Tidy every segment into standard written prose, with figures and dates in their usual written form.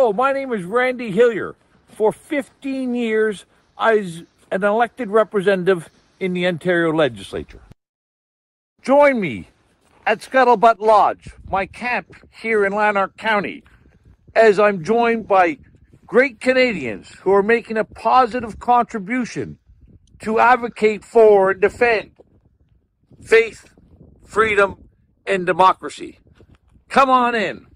Hello, my name is Randy Hillier. For 15 years, I was an elected representative in the Ontario Legislature. Join me at Scuttlebutt Lodge, my camp here in Lanark County, as I'm joined by great Canadians who are making a positive contribution to advocate for and defend faith, freedom, and democracy. Come on in.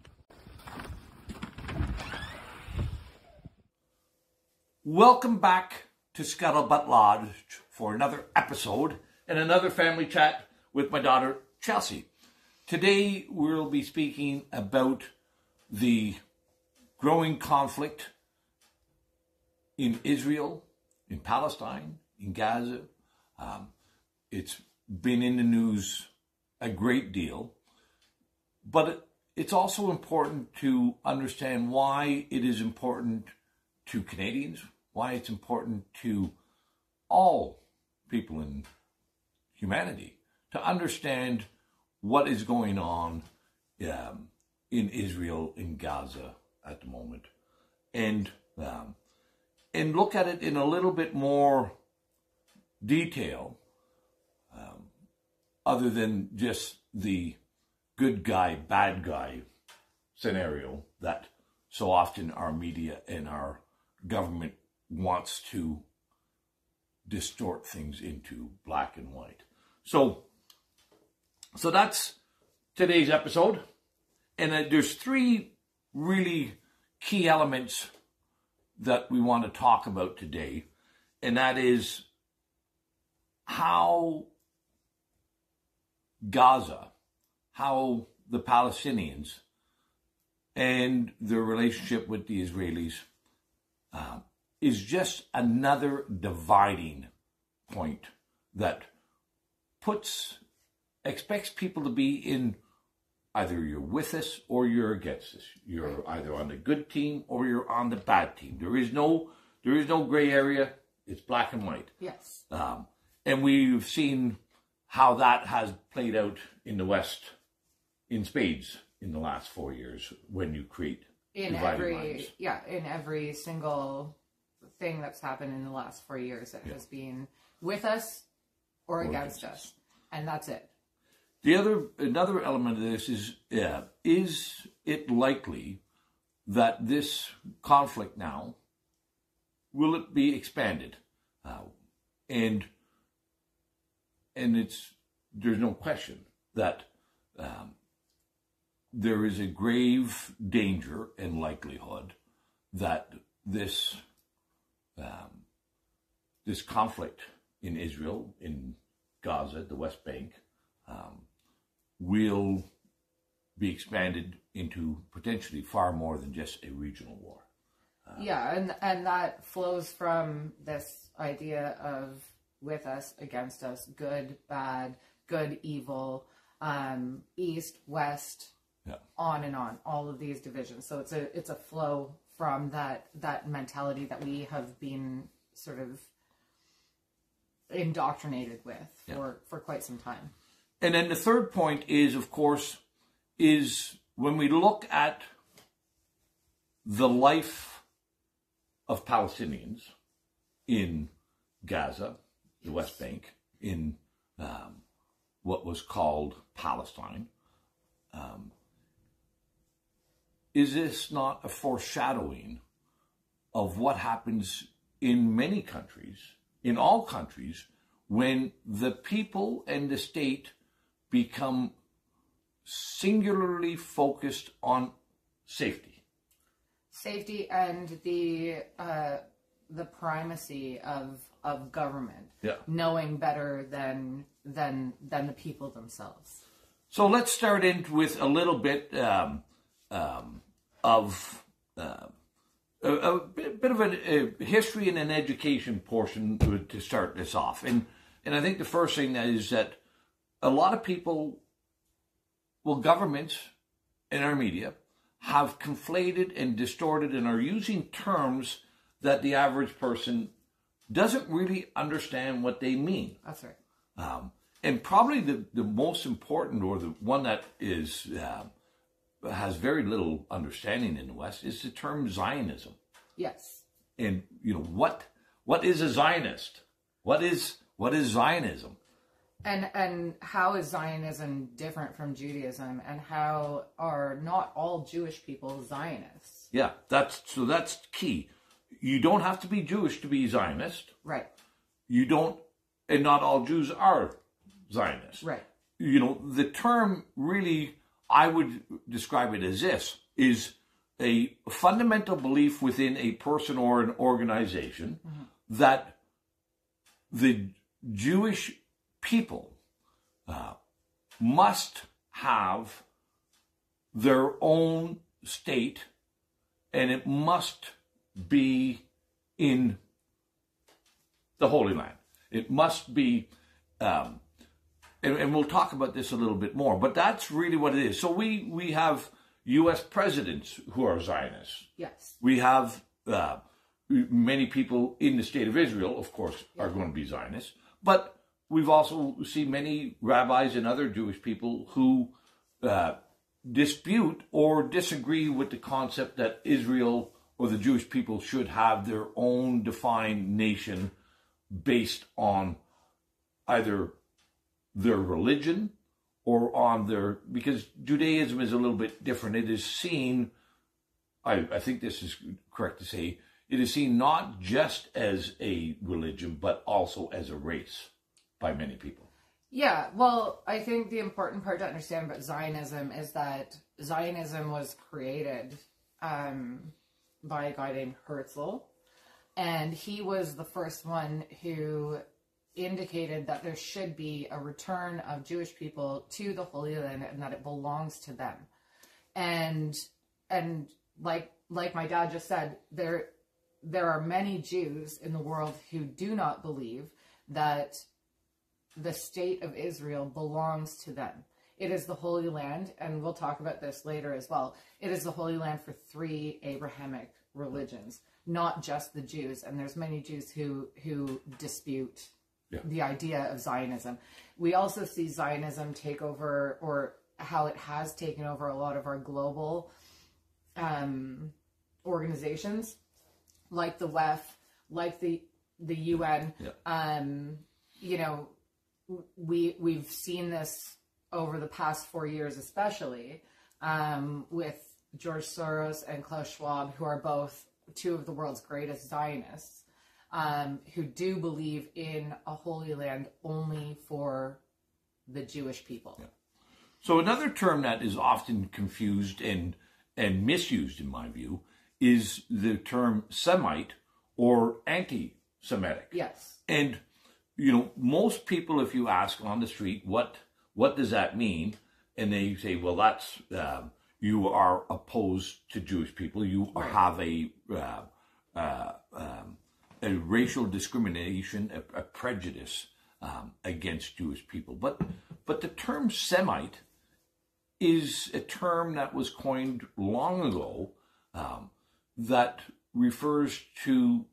Welcome back to Scuttlebutt Lodge for another episode and another family chat with my daughter, Chelsea. Today, we'll be speaking about the growing conflict in Israel, in Palestine, in Gaza. It's been in the news a great deal, but it's also important to understand why it is important to Canadians, why it's important to all people in humanity to understand what is going on in Israel, in Gaza at the moment, and look at it in a little bit more detail, other than just the good guy, bad guy scenario that so often our media and our government wants to distort things into black and white. So that's today's episode. And there's three really key elements that we want to talk about today. And that is how Gaza, how the Palestinians and their relationship with the Israelis is just another dividing point that expects people to be in either you're with us or you're against us. You're either on the good team or you're on the bad team. There is no gray area. It's black and white. Yes. And we've seen how that has played out in the West in spades in the last 4 years when you create dividing lines. Yeah, in every single thing that's happened in the last 4 years, it has been with us or against us. And that's it. Another element of this is it likely that this conflict now, will it be expanded? And there's no question that there is a grave danger and likelihood that this conflict in Israel, in Gaza, the West Bank, will be expanded into potentially far more than just a regional war. And that flows from this idea of with us, against us, good, bad, good, evil, east, west, on and on, all of these divisions. So it's a flow from that mentality that we have been sort of indoctrinated with for quite some time. And then the third point is, of course, is when we look at the life of Palestinians in Gaza, the West Bank, in what was called Palestine, is this not a foreshadowing of what happens in many countries, in all countries, when the people and the state become singularly focused on safety? Safety and the primacy of government, knowing better than the people themselves. So let's start in with a little bit of a bit of a history and an education portion to start this off. And I think the first thing is that a lot of people, governments and our media have conflated and distorted and are using terms that the average person doesn't really understand what they mean. That's right. And probably the most important, or the one that is has very little understanding in the West is the term Zionism. Yes. And what is a Zionist? What is Zionism? And how is Zionism different from Judaism, and how are not all Jewish people Zionists? Yeah, that's key. You don't have to be Jewish to be Zionist. Right. You don't, and not all Jews are Zionists. Right. The term really, I would describe it as this, is a fundamental belief within a person or an organization that the Jewish people must have their own state, and it must be in the Holy Land. It must be, and we'll talk about this a little bit more, but that's really what it is. So we have U.S. presidents who are Zionists. Yes. We have many people in the state of Israel, of course, are going to be Zionists. But we've also seen many rabbis and other Jewish people who dispute or disagree with the concept that Israel or the Jewish people should have their own defined nation based on either their religion or on their, because Judaism is a little bit different. It is seen, I think this is correct to say, it is seen not just as a religion, but also as a race by many people. Yeah, well, I think the important part to understand about Zionism is that Zionism was created by a guy named Herzl, and he was the first one who indicated that there should be a return of Jewish people to the Holy Land and that it belongs to them. And like my dad just said, there are many Jews in the world who do not believe that the state of Israel belongs to them. It is the Holy Land, and we'll talk about this later as well. It is the Holy Land for 3 Abrahamic religions, not just the Jews. And there's many Jews who dispute the idea of Zionism. We also see Zionism take over, or how it has taken over, a lot of our global organizations, like the WEF, like the UN. We've seen this over the past 4 years, especially with George Soros and Klaus Schwab, who are both 2 of the world's greatest Zionists, who do believe in a Holy Land only for the Jewish people. Yeah. So another term that is often confused and misused, in my view, is the term Semite or anti-Semitic. Yes. And, most people, if you ask on the street, what does that mean? And they say, well, that's, you are opposed to Jewish people. You have a racial discrimination, a prejudice against Jewish people. But the term Semite is a term that was coined long ago that refers to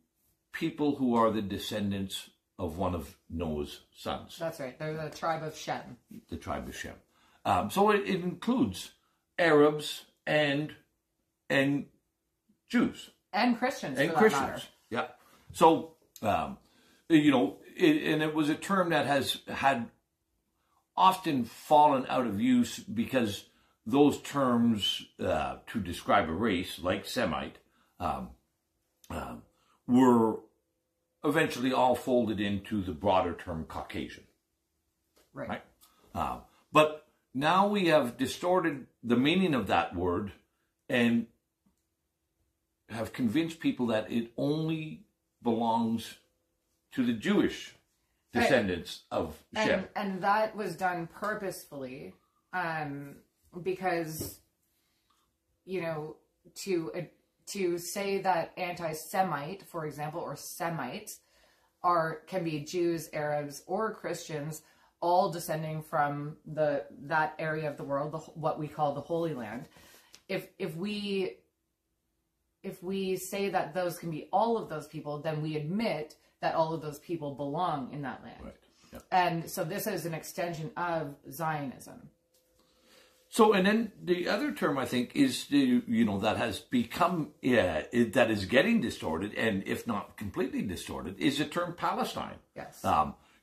people who are the descendants of one of Noah's sons. That's right. They're the tribe of Shem. The tribe of Shem. So it includes Arabs and Jews. And Christians, and for Christians. That matter. Yeah. So, it was a term that had often fallen out of use because those terms to describe a race, like Semite, were eventually all folded into the broader term Caucasian. Right? But now we have distorted the meaning of that word and have convinced people that it only belongs to the Jewish descendants of Shem. And that was done purposefully because, to say that anti-Semite, for example, or Semites can be Jews, Arabs, or Christians, all descending from that area of the world, what we call the Holy Land. If we say that those can be all of those people, then we admit that all of those people belong in that land. Right. Yep. And so this is an extension of Zionism. So, and then the other term I think is that has become that is getting distorted, and if not completely distorted, is the term Palestine. Yes.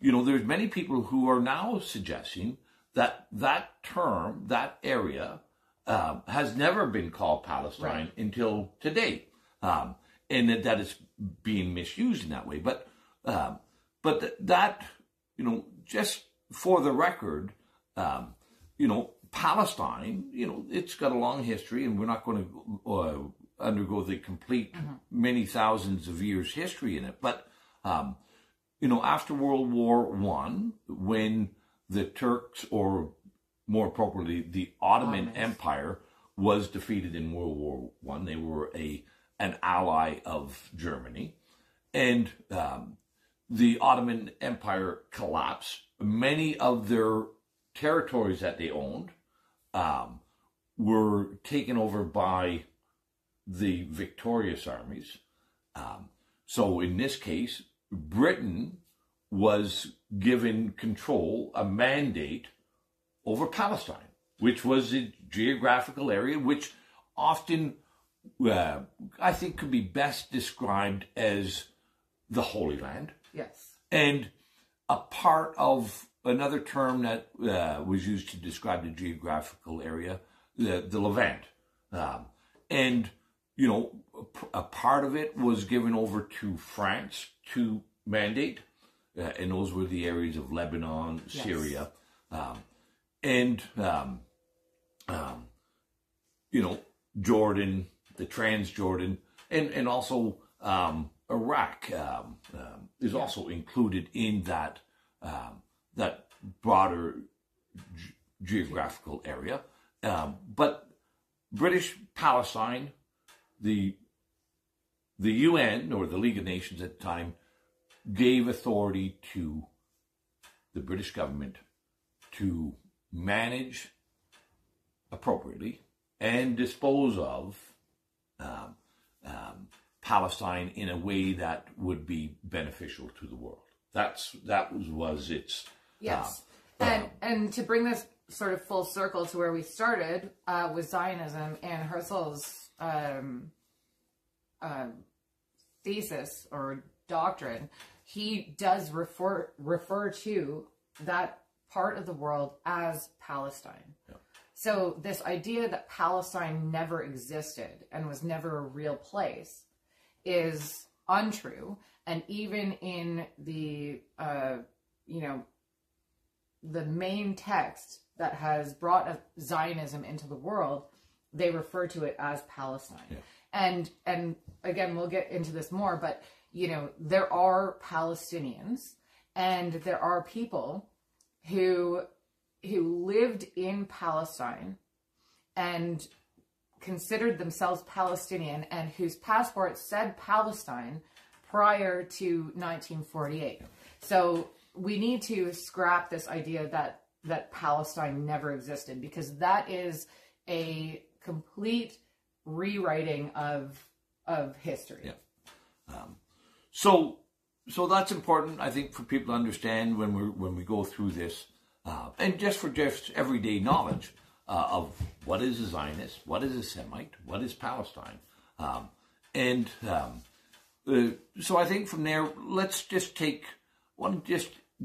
There's many people who are now suggesting that term, that area, has never been called Palestine until today, and that it's being misused in that way. But that just for the record, Palestine, it's got a long history, and we're not going to undergo the complete many thousands of years history in it. But, after World War I, when the Turks, or more appropriately, the Ottoman Empire, was defeated in World War I, they were an ally of Germany, and the Ottoman Empire collapsed. Many of their territories that they owned were taken over by the victorious armies. So in this case, Britain was given control, a mandate over Palestine, which was a geographical area which often, I think, could be best described as the Holy Land. Yes. And a part of another term that was used to describe the geographical area, the Levant. And, a part of it was given over to France to mandate, and those were the areas of Lebanon, Syria, and, Jordan, the Transjordan, and also Iraq is also included in that broader geographical area. But British Palestine, the UN, or the League of Nations at the time, gave authority to the British government to manage appropriately and dispose of Palestine in a way that would be beneficial to the world. That was its... Yes. And to bring this sort of full circle to where we started with Zionism and Herzl's thesis or doctrine, he does refer to that part of the world as Palestine. Yeah. So this idea that Palestine never existed and was never a real place is untrue. And even in the, the main text that has brought Zionism into the world, they refer to it as Palestine. Yeah. And again, we'll get into this more, but, there are Palestinians and there are people who lived in Palestine and considered themselves Palestinian and whose passports said Palestine prior to 1948. So we need to scrap this idea that Palestine never existed, because that is a complete rewriting of history. Yeah. So that's important, I think, for people to understand when we go through this, and just everyday knowledge of what is a Zionist, what is a Semite, what is Palestine, so I think from there, let's just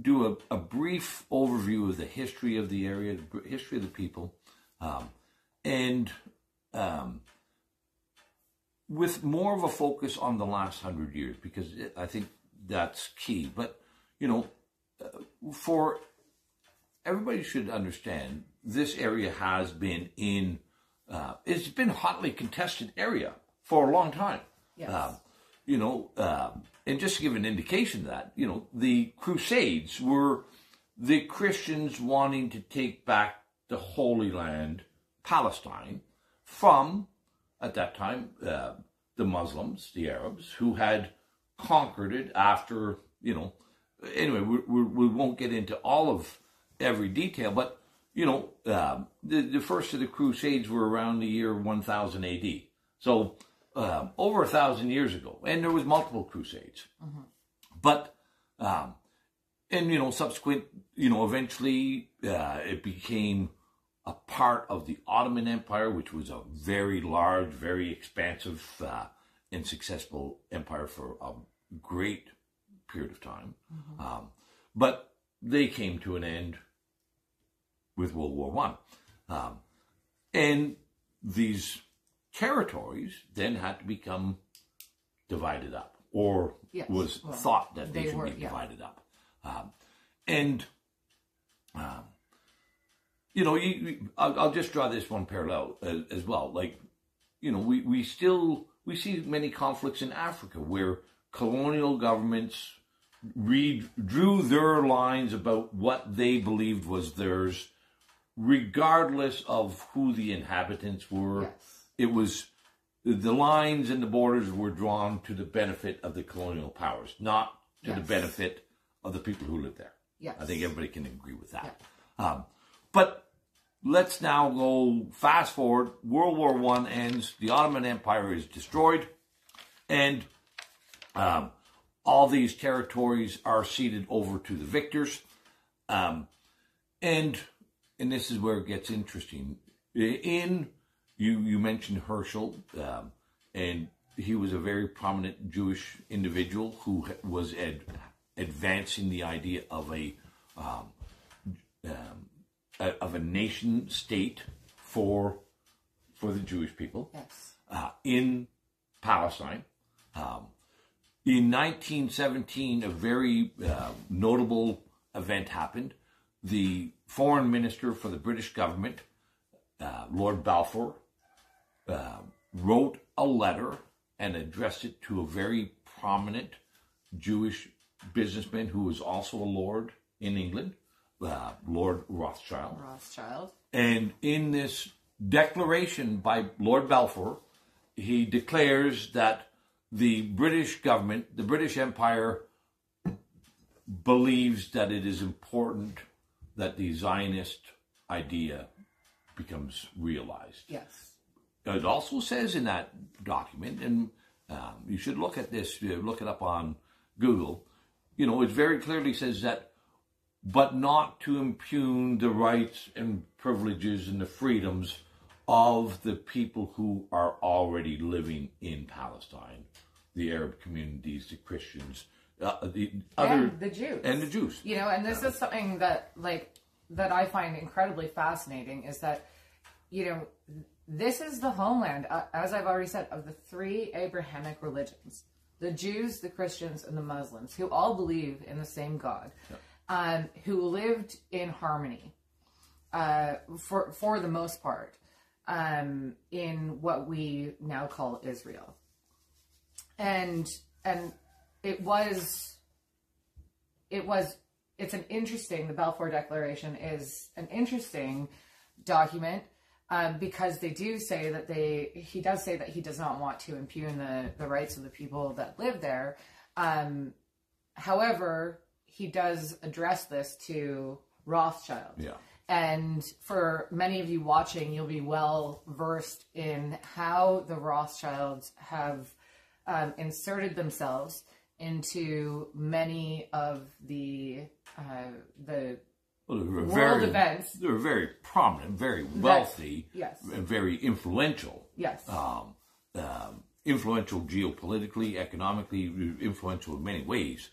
do a brief overview of the history of the area, the history of the people, with more of a focus on the last 100 years, because I think that's key. But, for everybody should understand, this area has been it's been a hotly contested area for a long time. Yes. And just to give an indication of that, the Crusades were the Christians wanting to take back the Holy Land, Palestine, from, at that time, the Muslims, the Arabs, who had conquered it after, anyway, we won't get into all of every detail, but, the first of the Crusades were around the year 1000 AD. So, over 1,000 years ago, and there was multiple crusades. Mm-hmm. But, subsequent, eventually it became a part of the Ottoman Empire, which was a very large, very expansive and successful empire for a great period of time. But they came to an end with World War One. And these territories then had to become divided up, or was thought that they should be divided up. I'll just draw this one parallel as well. Like, we see many conflicts in Africa where colonial governments drew their lines about what they believed was theirs, regardless of who the inhabitants were. It was the lines and the borders were drawn to the benefit of the colonial powers, not to the benefit of the people who lived there. I think everybody can agree with that. But let's now go fast forward. World War I ends. The Ottoman Empire is destroyed. And all these territories are ceded over to the victors. And this is where it gets interesting. You mentioned Herschel, and he was a very prominent Jewish individual who was advancing the idea of a nation state for the Jewish people in Palestine. In 1917, a very notable event happened. The foreign minister for the British government, Lord Balfour, wrote a letter and addressed it to a very prominent Jewish businessman who was also a lord in England, Lord Rothschild. And in this declaration by Lord Balfour, he declares that the British government, the British Empire, believes that it is important that the Zionist idea becomes realized. It also says in that document, and you should look at this, look it up on Google, it very clearly says that, but not to impugn the rights and privileges and the freedoms of the people who are already living in Palestine, the Arab communities, the Christians, the Jews. And the Jews. And this is something that I find incredibly fascinating, is that, this is the homeland, as I've already said, of the three Abrahamic religions: the Jews, the Christians, and the Muslims, who all believe in the same God, who lived in harmony, for the most part, in what we now call Israel. And it's the Balfour Declaration is an interesting document, because they do say that he does say that he does not want to impugn the rights of the people that live there. However, he does address this to Rothschild. And for many of you watching, you'll be well versed in how the Rothschilds have inserted themselves into many of the world events. They were very prominent, very wealthy, and very influential. Influential geopolitically, economically, influential in many ways.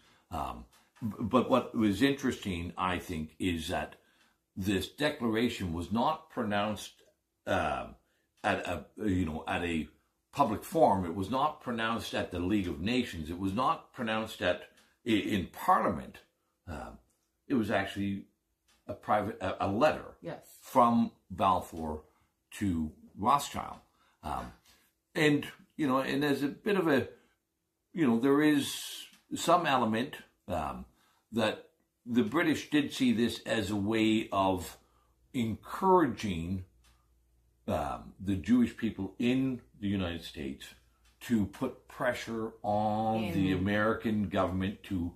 But what was interesting, I think, is that this declaration was not pronounced at a public forum. It was not pronounced at the League of Nations. It was not pronounced in Parliament. It was actually a letter from Balfour to Rothschild. And there's a bit of there is some element that the British did see this as a way of encouraging the Jewish people in the United States to put pressure on the American government to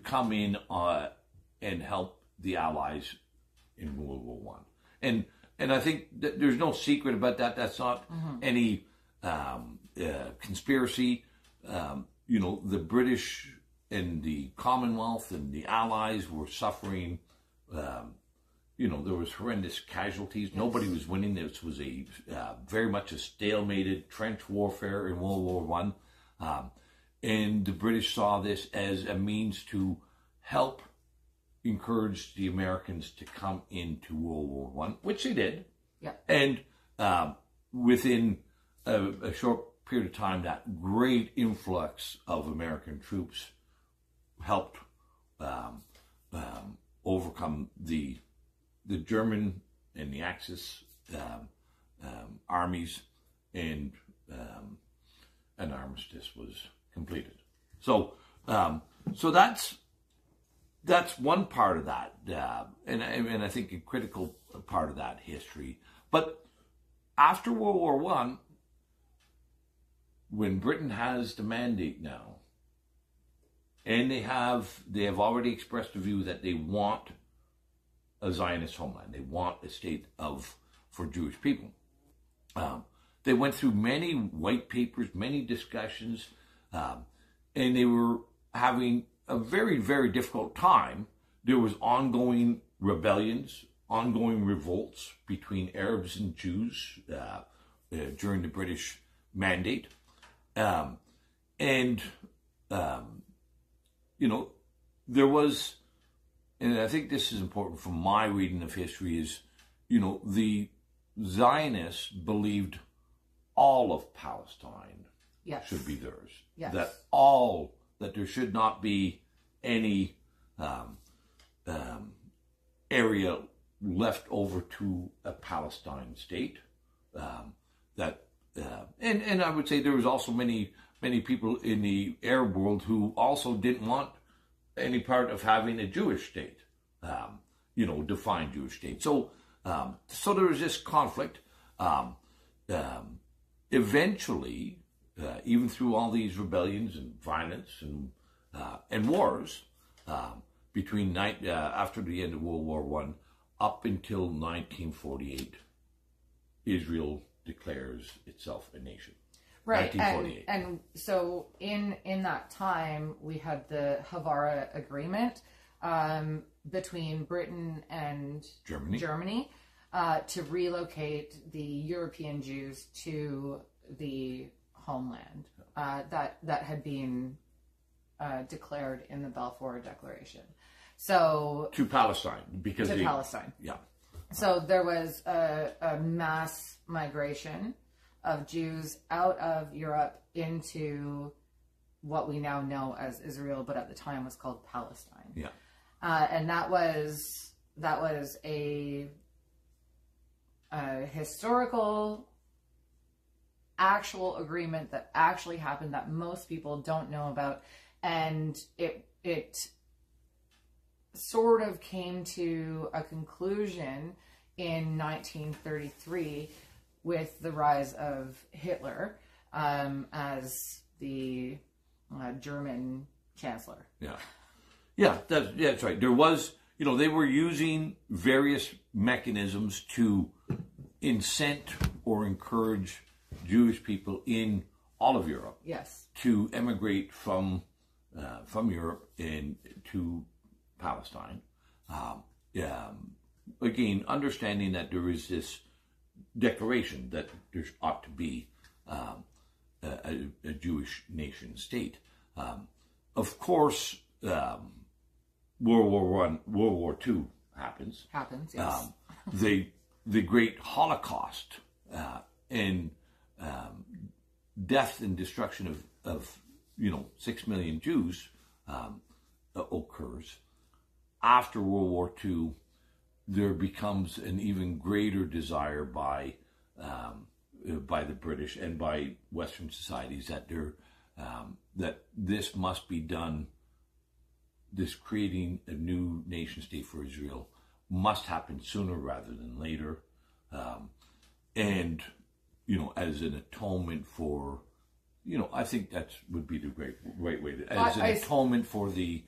come in and help the Allies in World War One. And I think that there's no secret about that. That's not any conspiracy. The British and the Commonwealth and the Allies were suffering there was horrendous casualties. Yes. Nobody was winning. This was a very much a stalemated trench warfare in World War One, and the British saw this as a means to help encourage the Americans to come into World War One, which they did. Yeah. And within a short period of time, that great influx of American troops helped overcome the German and the Axis armies, and an armistice was completed. So that's one part of that, and I think a critical part of that history. But after World War One, when Britain has the mandate now, and they have already expressed a view that they want a Zionist homeland, they want a state for Jewish people. They went through many white papers, many discussions, and they were having a very, very difficult time. There was ongoing rebellions, ongoing revolts between Arabs and Jews during the British mandate. There was, and I think this is important from my reading of history, is, the Zionists believed all of Palestine should be theirs. Yes. That there should not be any area left over to a Palestine state. And I would say there was also many people in the Arab world who also didn't want any part of having a Jewish state, defined Jewish state. So there was this conflict. Eventually, even through all these rebellions and violence and wars between after the end of World War One up until 1948, Israel declares itself a nation. Right, and so in that time we had the Havara Agreement between Britain and Germany to relocate the European Jews to the homeland that had been declared in the Balfour Declaration. So to Palestine, Palestine. Yeah. So there was a mass migration of Jews out of Europe into what we now know as Israel, but at the time was called Palestine. Yeah. And that was a historical, actual agreement that actually happened that most people don't know about, and it sort of came to a conclusion in 1933 with the rise of Hitler as the German chancellor. Yeah, that's right. There was, they were using various mechanisms to incent or encourage Jewish people in all of Europe, yes, to emigrate from Europe to Palestine. Again, understanding that there is this declaration that there ought to be a Jewish nation state. Of course, World War II happens. Yes. The great Holocaust and death and destruction of 6 million Jews occurs. After World War II, there becomes an even greater desire by the British and by Western societies that this must be done. This creating a new nation state for Israel must happen sooner rather than later, and as an atonement for, I think that would be the right way to, as an atonement for the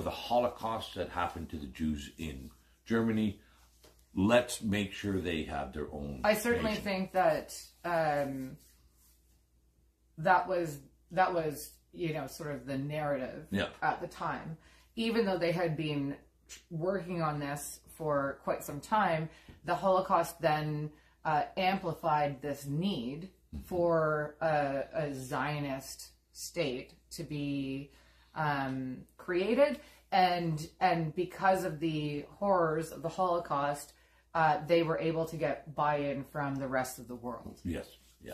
Holocaust that happened to the Jews in Germany. Let's make sure they have their own. I certainly nation. think that that was sort of the narrative at the time, even though they had been working on this for quite some time, the Holocaust then amplified this need for a Zionist state to be created, and because of the horrors of the Holocaust, they were able to get buy-in from the rest of the world. Yes, yeah,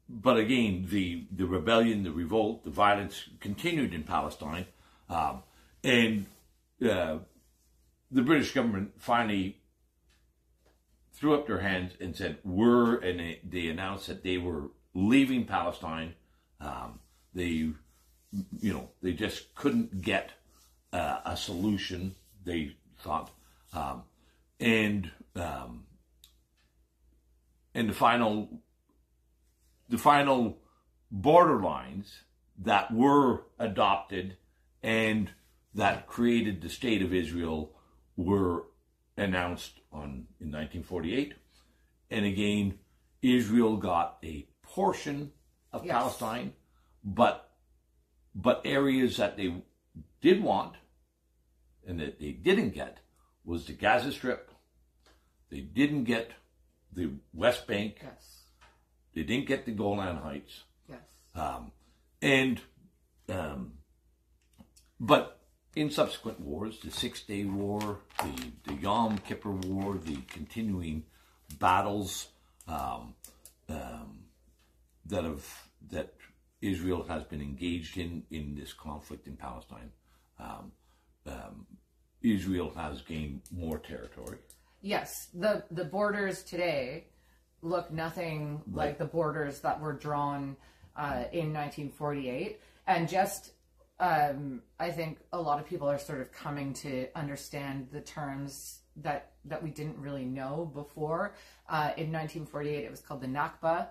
but again, the rebellion, the revolt, the violence continued in Palestine, and the British government finally threw up their hands and said, they announced that they were leaving Palestine. They just couldn't get a solution, they thought. And the final borderlines that were adopted and that created the state of Israel were announced in 1948. And again, Israel got a portion of Palestine, but areas that they did want and that they didn't get was the Gaza Strip. They didn't get the West Bank. Yes. They didn't get the Golan Heights. Yes. But in subsequent wars, the 6-Day War, the Yom Kippur War, the continuing battles that Israel has been engaged in this conflict in Palestine, Israel has gained more territory. Yes, the borders today look nothing like the borders that were drawn in 1948, and just I think a lot of people are sort of coming to understand the terms that we didn't really know before. In 1948, it was called the Nakba.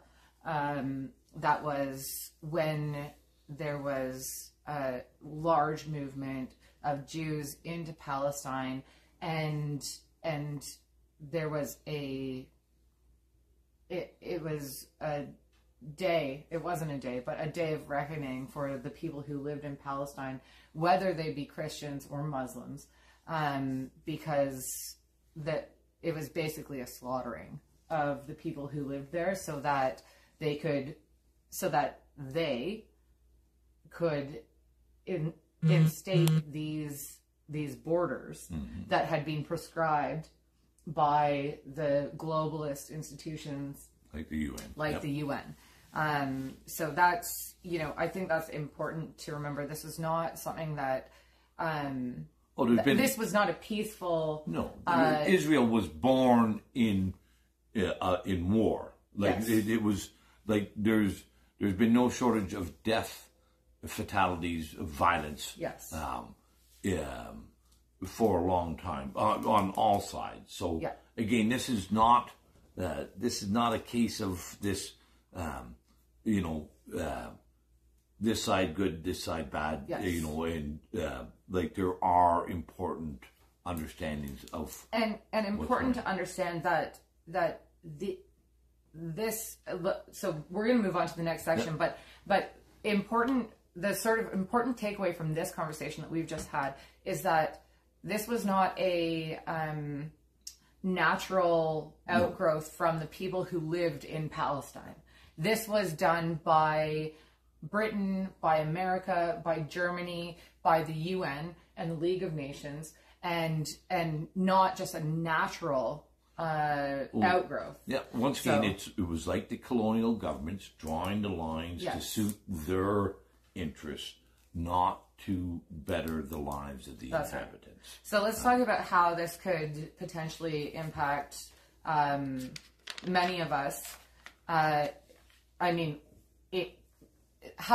That was when there was a large movement of Jews into Palestine, and there was it was a day, it wasn't a day, but a day of reckoning for the people who lived in Palestine, whether they be Christians or Muslims, because it was basically a slaughtering of the people who lived there so that they could instate these borders that had been prescribed by the globalist institutions like the UN. The UN. So that's, I think that's important to remember. This is not something that, this was not a peaceful... No, Israel was born in war. It was like there's been no shortage of death, fatalities, of violence. Yes. For a long time on all sides. So again, this is not a case of this, this side good, this side bad. Yes. And there are important understandings of and important to understand that so we're going to move on to the next section, but the sort of important takeaway from this conversation that we've just had is that this was not a natural outgrowth from the people who lived in Palestine. This was done by Britain, by America, by Germany, by the UN and the League of Nations, and not just a natural outgrowth. Yeah, once again, it was like the colonial governments drawing the lines to suit their interests, not to better the lives of the inhabitants. Right. So let's talk about how this could potentially impact many of us. How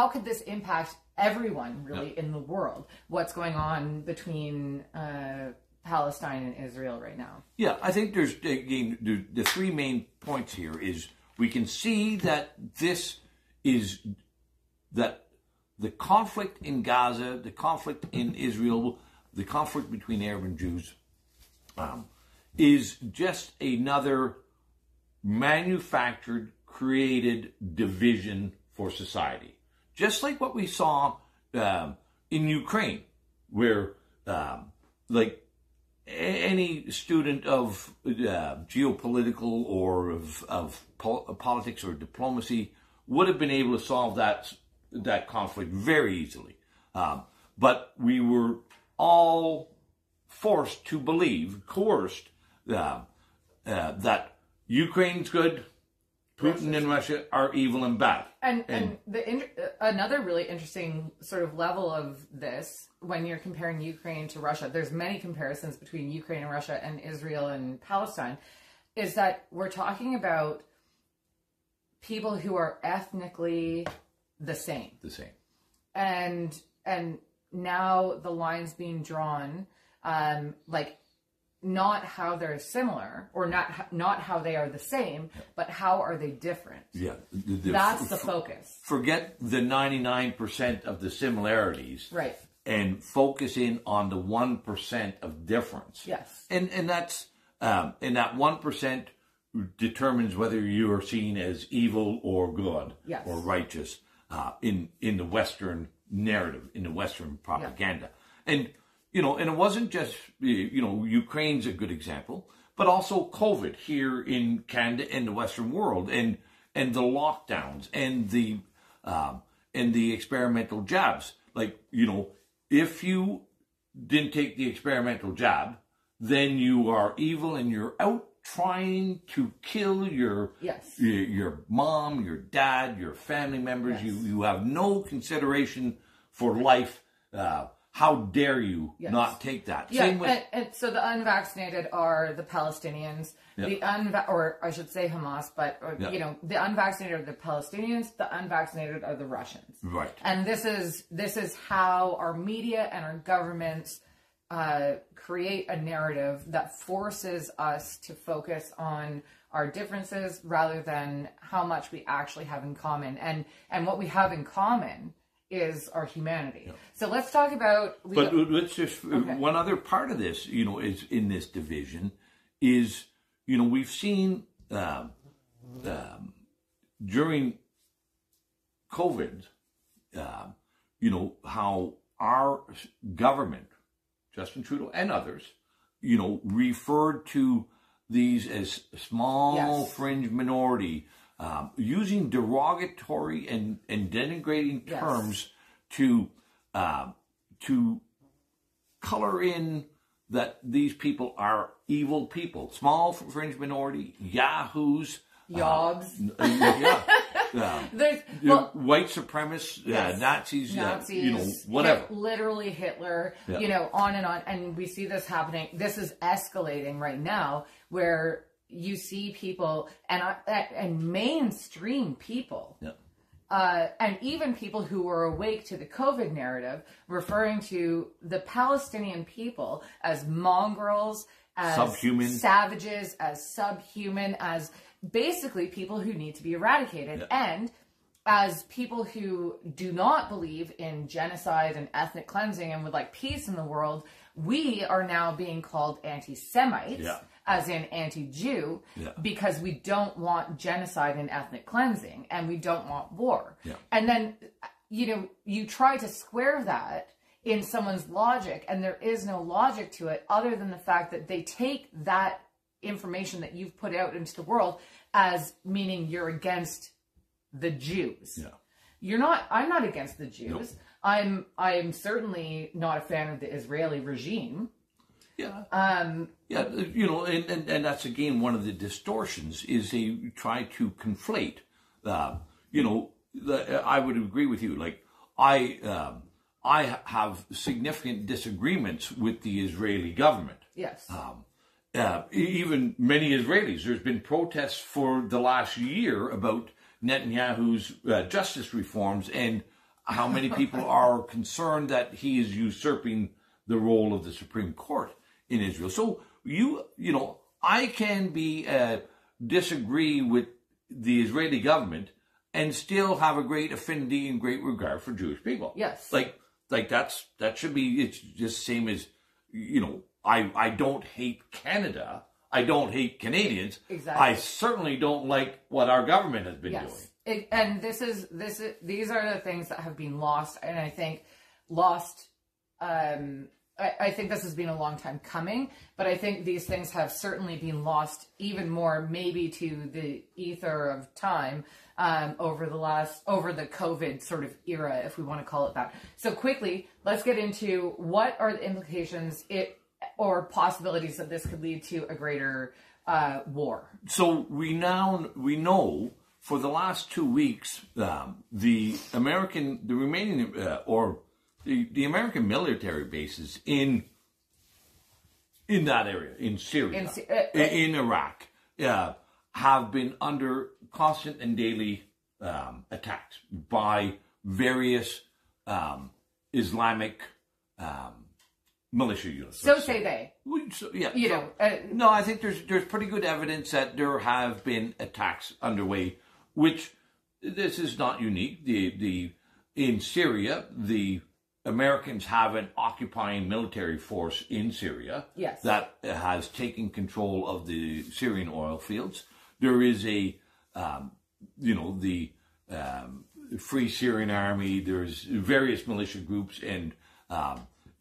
could this impact everyone really in the world? What's going on between Palestine and Israel right now? Yeah, I think there's, again, the three main points here is we can see that the conflict in Gaza, the conflict in Israel, the conflict between Arab and Jews is just another manufactured, created division for society. Just like what we saw in Ukraine. where like any student of geopolitical or of politics or diplomacy would have been able to solve that conflict very easily. But we were all forced to believe, coerced, that Ukraine's good, Putin and Russia are evil and bad. And another really interesting sort of level of this, when you're comparing Ukraine to Russia, there's many comparisons between Ukraine and Russia and Israel and Palestine, is that we're talking about people who are ethnically the same. The same. And now the lines being drawn, like, not how they're similar, or not how they are the same, but how are they different? Yeah. That's the focus. Forget the 99% of the similarities. Right. And focus in on the 1% of difference. Yes. And that's and that 1% determines whether you are seen as evil or good, yes, or righteous in the Western narrative, in the Western propaganda. Yeah. And and it wasn't just, Ukraine's a good example, but also COVID here in Canada and the Western world, and the lockdowns and the experimental jabs. Like, if you didn't take the experimental jab, then you are evil and you're out trying to kill your mom, your dad, your family members. Yes. You have no consideration for life. How dare you not take that? Yeah, same with... and so the unvaccinated are the Palestinians, or I should say Hamas, but the unvaccinated are the Palestinians, the unvaccinated are the Russians. Right. And this is how our media and our governments create a narrative that forces us to focus on our differences rather than how much we actually have in common. And what we have in common is our humanity. Yeah. So let's talk about... let's just... Okay. One other part of this, is in this division is, we've seen during COVID, how our government, Justin Trudeau and others, referred to these as small fringe minority, using derogatory and denigrating terms to color in that these people are evil people, small fringe minority, yahoos, yobs, white supremacists, Nazis, whatever. Literally Hitler, on and on. And we see this happening. This is escalating right now, where you see people and mainstream people, and even people who were awake to the COVID narrative, referring to the Palestinian people as mongrels, as subhuman, savages, as subhuman, as basically people who need to be eradicated, and as people who do not believe in genocide and ethnic cleansing and would like peace in the world. We are now being called anti-Semites, as in anti-Jew, because we don't want genocide and ethnic cleansing, and we don't want war. Yeah. And then, you try to square that in someone's logic, and there is no logic to it other than the fact that they take that information that you've put out into the world as meaning you're against the Jews. Yeah. I'm not against the Jews. Nope. I'm certainly not a fan of the Israeli regime. Yeah. And that's again one of the distortions is they try to conflate. I would agree with you. Like I have significant disagreements with the Israeli government. Yes. Even many Israelis. There's been protests for the last year about Netanyahu's justice reforms and how many people are concerned that he is usurping the role of the Supreme Court in Israel. So I can disagree with the Israeli government and still have a great affinity and great regard for Jewish people. Yes. Like that should be, it's just the same as, I don't hate Canada. I don't hate Canadians. Exactly. I certainly don't like what our government has been doing. And these are the things that have been lost, and I think lost I think this has been a long time coming, but I think these things have certainly been lost even more, maybe to the ether of time, over the COVID sort of era, if we want to call it that. So quickly, let's get into what are the implications or possibilities that this could lead to a greater war. So we know for the last 2 weeks, the American military bases in that area, in Syria, in Iraq, have been under constant and daily attacks by various Islamic militia units. So say they. No, I think there's pretty good evidence that there have been attacks underway, which this is not unique. In Syria, the Americans have an occupying military force in Syria that has taken control of the Syrian oil fields. There is the Free Syrian Army. There's various militia groups, and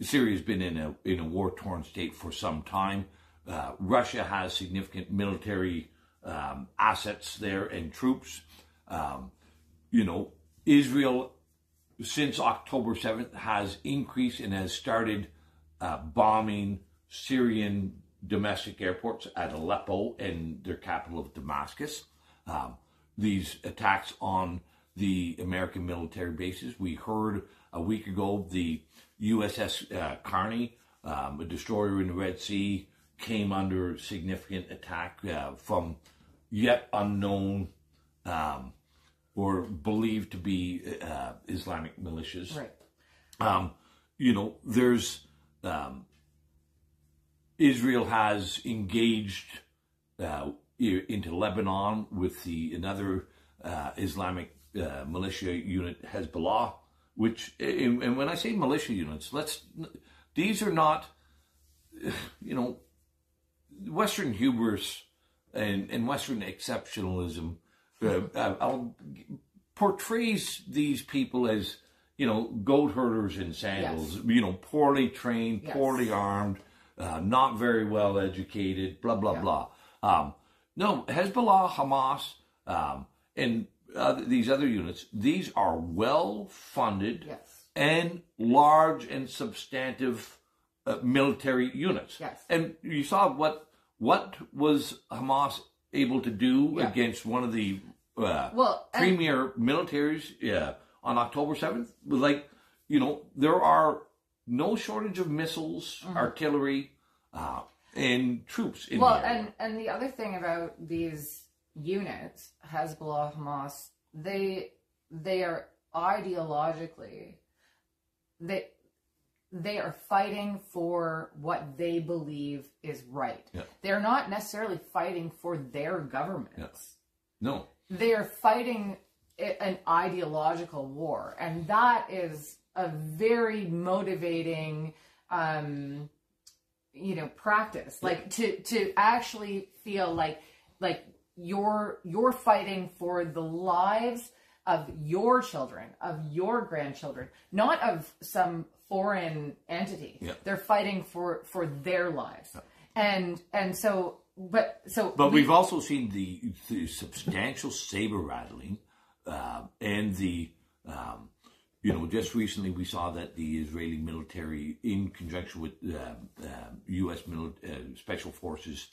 Syria's been in a war-torn state for some time. Russia has significant military assets there and troops. Israel, since October 7th, has increased and has started bombing Syrian domestic airports at Aleppo and their capital of Damascus. These attacks on the American military bases. We heard a week ago the USS Carney, a destroyer in the Red Sea, came under significant attack from yet unknown or believed to be Islamic militias. Right. There's Israel has engaged into Lebanon with another Islamic militia unit, Hezbollah, which, and when I say militia units, these are not, Western hubris and Western exceptionalism portrays these people as, goat herders in sandals, poorly trained, poorly armed, not very well educated, blah, blah, blah. No, Hezbollah, Hamas, and these other units, these are well-funded and large and substantive military units. And you saw what was Hamas able to do against one of the premier militaries on October 7th? There are no shortage of missiles, artillery, and troops in the area. And the other thing about these units, Hezbollah, Hamas, they are ideologically, they are fighting for what they believe is right. They're not necessarily fighting for their governments. No. They are fighting an ideological war, and that is a very motivating practice. To actually feel like you're fighting for the lives of your children, of your grandchildren, not of some foreign entity. They're fighting for their lives. But we've also seen the substantial saber rattling, and just recently we saw that the Israeli military, in conjunction with U.S. special forces,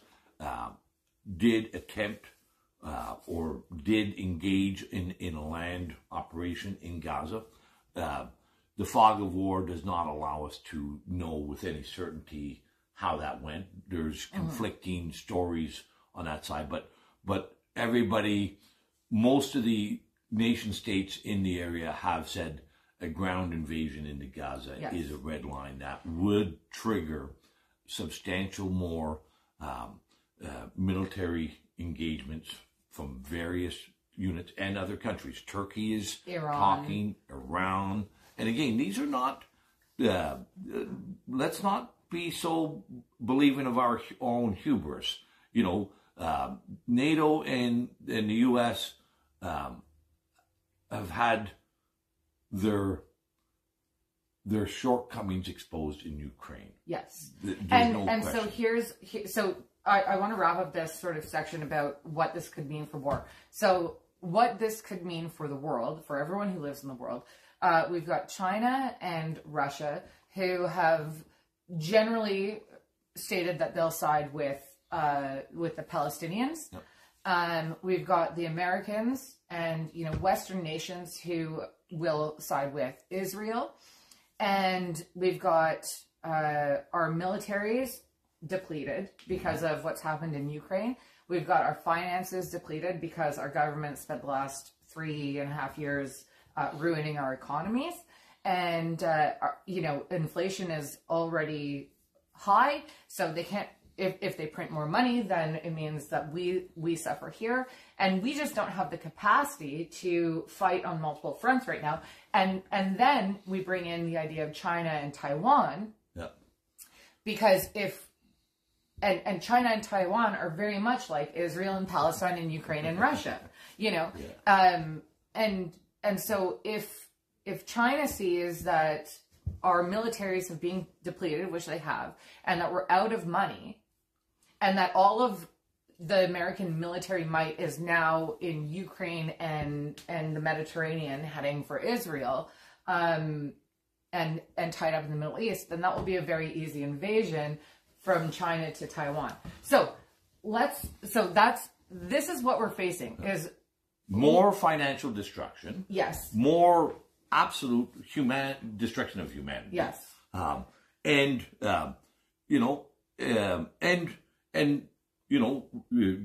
did attempt or did engage in a land operation in Gaza. The fog of war does not allow us to know with any certainty how that went. There's conflicting stories on that side, but everybody, most of the nation states in the area have said a ground invasion into Gaza is a red line that would trigger substantial more military engagements from various units and other countries. Turkey is talking, Iran. And again, these are not, let's not be so believing of our own hubris. NATO and the U.S. Have had their their shortcomings exposed in Ukraine. Yes. There's no and question. so I want to wrap up this sort of section about what this could mean for war. So what this could mean for the world, for everyone who lives in the world. We've got China and Russia who have generally stated that they'll side with the Palestinians. Yep. We've got the Americans and, you know, Western nations who will side with Israel. And we've got our militaries depleted because of what's happened in Ukraine. We've got our finances depleted because our government spent the last 3.5 years ruining our economies. And, you know, inflation is already high, so they can't, if they print more money, then it means that we suffer here. And we just don't have the capacity to fight on multiple fronts right now. And then we bring in the idea of China and Taiwan. Yeah. Because and China and Taiwan are very much like Israel and Palestine and Ukraine and Russia, you know? Yeah. And so if China sees that our militaries have been depleted, which they have, and that we're out of money, and that all of the American military might is now in Ukraine and the Mediterranean heading for Israel, and tied up in the Middle East, then that will be a very easy invasion from China to Taiwan. This is what we're facing, is more financial destruction. Yes. More absolute destruction of humanity. Yes. The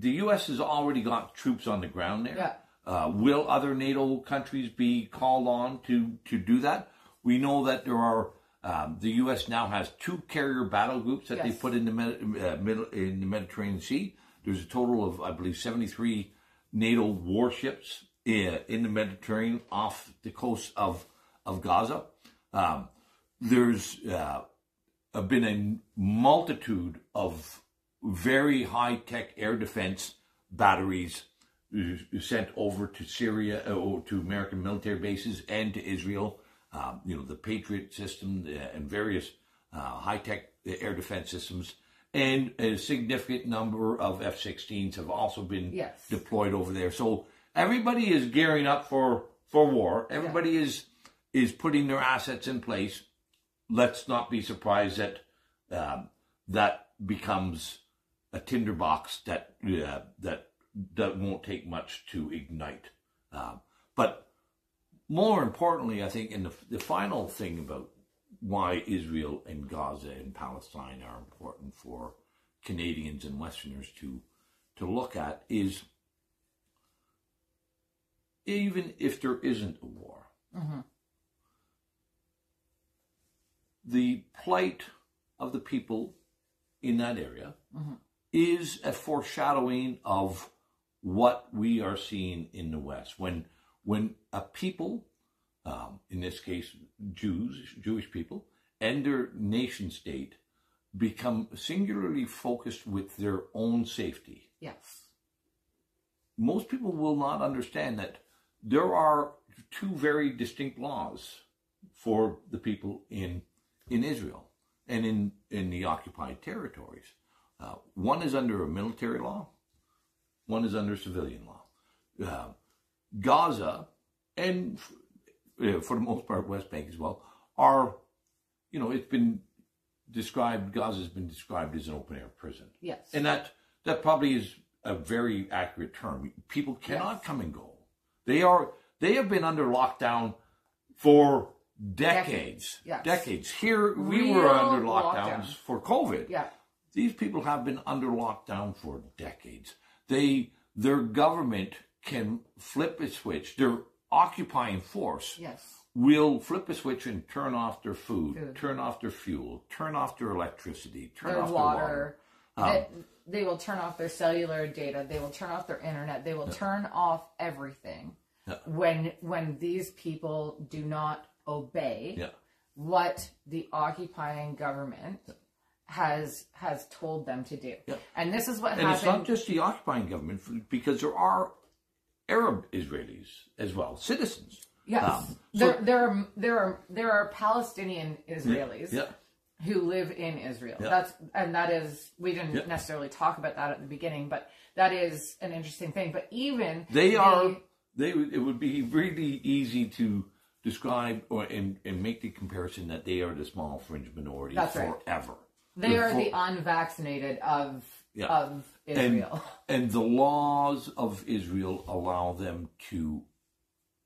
U.S. has already got troops on the ground there. Yeah. Will other NATO countries be called on to do that? We know that there are. The U.S. now has 2 carrier battle groups that they put in the Mediterranean Sea. There's a total of, I believe, 73 NATO warships in the Mediterranean off the coast of Gaza. There's been a multitude of very high-tech air defense batteries sent over to Syria, or to American military bases, and to Israel. The Patriot system and various high-tech air defense systems. And a significant number of F-16s have also been deployed over there. So everybody is gearing up for war. Everybody is putting their assets in place. Let's not be surprised that that becomes a tinderbox that won't take much to ignite. But more importantly, I think, and the final thing about why Israel and Gaza and Palestine are important for Canadians and Westerners to look at is, even if there isn't a war, the plight of the people in that area is a foreshadowing of what we are seeing in the West. When a people, in this case Jewish people, and their nation state become singularly focused with their own safety. Yes. Most people will not understand that there are 2 very distinct laws for the people in Israel and in the occupied territories. One is under a military law, one is under civilian law. Gaza, and for the most part West Bank as well, are, it's been described, Gaza's been described as an open-air prison. Yes. And that probably is a very accurate term. People cannot come and go. They have been under lockdown for decades. Yes. Decades. Here, we were under lockdowns for COVID. Yeah. These people have been under lockdown for decades. Their government can flip a switch. Their occupying force will flip a switch and turn off their food, turn off their fuel, turn off their electricity, turn off their water. They will turn off their cellular data. They will turn off their internet. They will turn off everything when these people do not obey what the occupying government has told them to do. And this is what happened. And it's not just the occupying government, because there are Arab Israelis as well, citizens Yes, there are Palestinian Israelis who live in Israel. That is we didn't necessarily talk about that at the beginning, but that is an interesting thing. But even it would be really easy to describe and make the comparison that they are the small fringe minority forever. Right. They are the unvaccinated of Israel. And the laws of Israel allow them to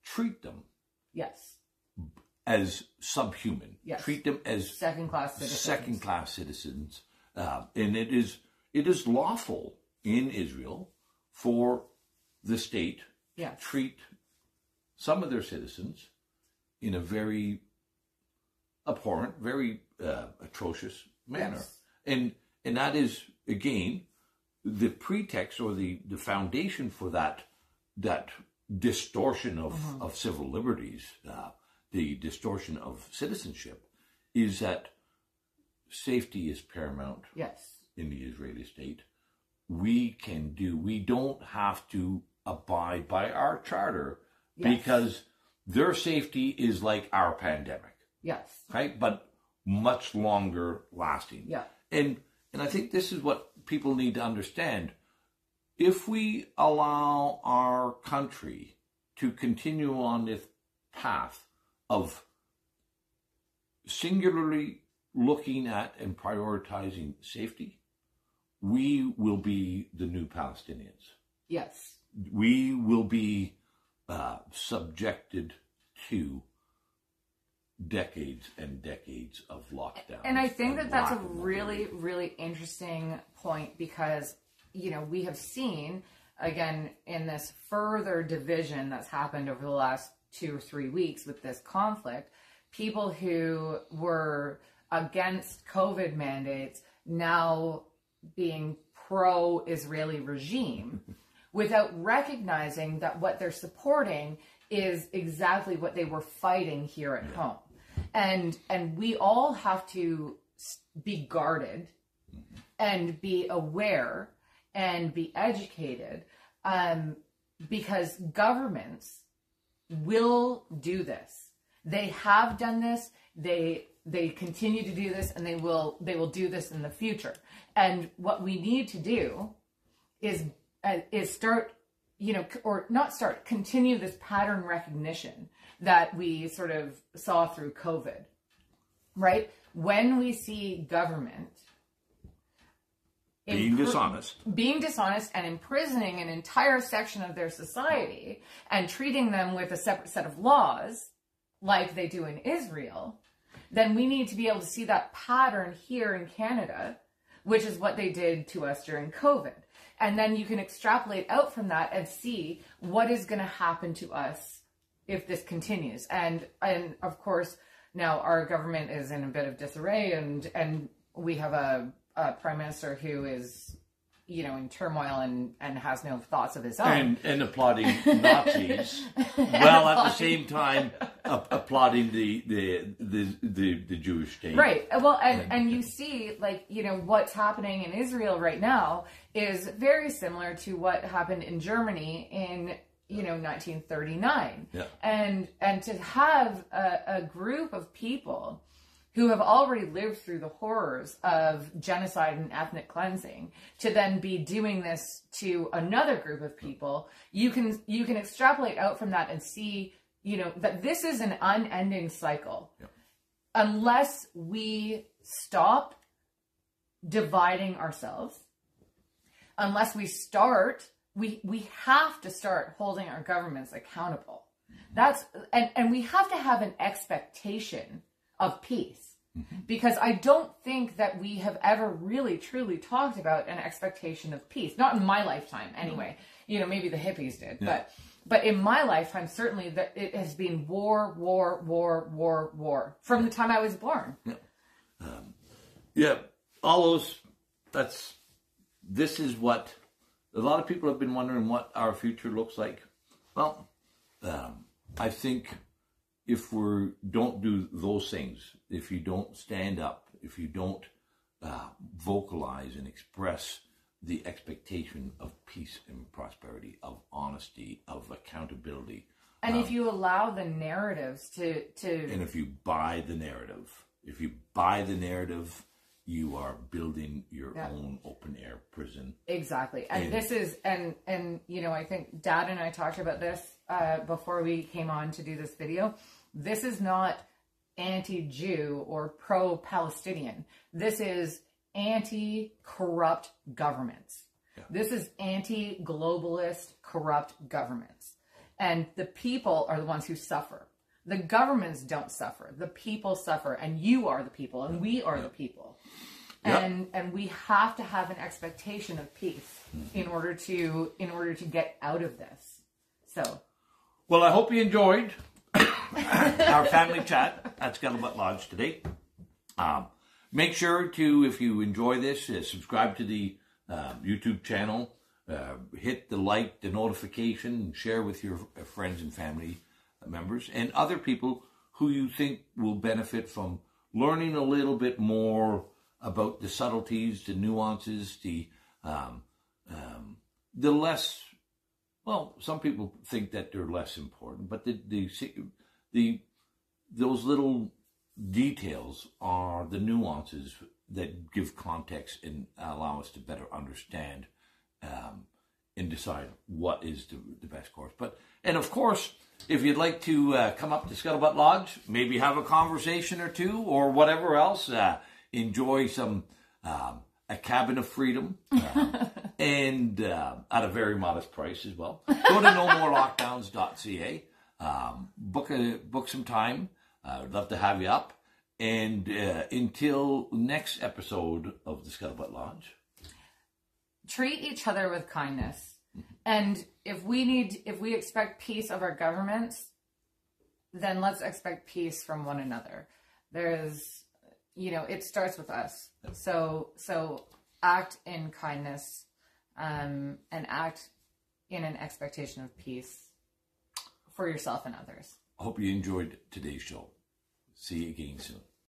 treat them as subhuman. Yes. Treat them as second-class citizens. And it is lawful in Israel for the state to treat some of their citizens in a very abhorrent, very atrocious manner. Yes. And that is, again, the pretext or the foundation for that distortion of civil liberties, the distortion of citizenship, is that safety is paramount in the Israeli state. We don't have to abide by our charter because their safety is like our pandemic. Yes. Right? But much longer lasting. Yeah. And I think this is what people need to understand. If we allow our country to continue on this path of singularly looking at and prioritizing safety, we will be the new Palestinians. Yes. We will be subjected to decades and decades of lockdown. And I think that that's a really, really interesting point because, we have seen, again, in this further division that's happened over the last 2 or 3 weeks with this conflict, people who were against COVID mandates now being pro-Israeli regime without recognizing that what they're supporting is exactly what they were fighting here at home. And we all have to be guarded and be aware and be educated because governments will do this. They have done this. They continue to do this, and they will do this in the future. And what we need to do is start, continue this pattern recognition that we sort of saw through COVID, right? When we see government being dishonest and imprisoning an entire section of their society and treating them with a separate set of laws like they do in Israel, then we need to be able to see that pattern here in Canada, which is what they did to us during COVID. And then you can extrapolate out from that and see what is going to happen to us if this continues. And of course, now our government is in a bit of disarray, and we have a prime minister who is, in turmoil and has no thoughts of his own. And applauding Nazis, while at the same time applauding the Jewish state. Right. Well, and you see, what's happening in Israel right now is very similar to what happened in Germany in 1939. Yeah. And to have a group of people who have already lived through the horrors of genocide and ethnic cleansing to then be doing this to another group of people, you can extrapolate out from that and see, that this is an unending cycle. Yeah. Unless we stop dividing ourselves, unless we have to start holding our governments accountable. And we have to have an expectation of peace, because I don't think that we have ever really truly talked about an expectation of peace. Not in my lifetime, anyway. Maybe the hippies did, but in my lifetime, certainly that it has been war from the time I was born. All those. This is what a lot of people have been wondering what our future looks like. Well, I think if we don't do those things, if you don't stand up, if you don't vocalize and express the expectation of peace and prosperity, of honesty, of accountability, And if you allow the narratives to... And if you buy the narrative, you are building your own open air prison. Exactly. And this is, and you know, I think Dad and I talked about this before we came on to do this video. This is not anti-Jew or pro-Palestinian. This is anti-corrupt governments. Yeah. This is anti-globalist corrupt governments. And the people are the ones who suffer. The governments don't suffer. The people suffer. And you are the people. And we are the people. Yep. And we have to have an expectation of peace in order to get out of this. So, well, I hope you enjoyed our family chat at Scuttlebutt Lodge today. Make sure to, if you enjoy this, subscribe to the YouTube channel. Hit the like, the notification, and share with your friends and family members and other people who you think will benefit from learning a little bit more about the subtleties, the nuances, the less, well, some people think that they're less important, but those little details are the nuances that give context and allow us to better understand and decide what is the best course. And of course, if you'd like to come up to Scuttlebutt Lodge, maybe have a conversation or two or whatever else, enjoy some a cabin of freedom and at a very modest price as well. Go to nomorlockdowns.ca, book some time. I'd love to have you up. And until next episode of the Scuttlebutt Lodge, treat each other with kindness. And if we expect peace of our governments, then let's expect peace from one another. There's, you know, it starts with us. So act in kindness, and act in an expectation of peace for yourself and others. I hope you enjoyed today's show. See you again soon.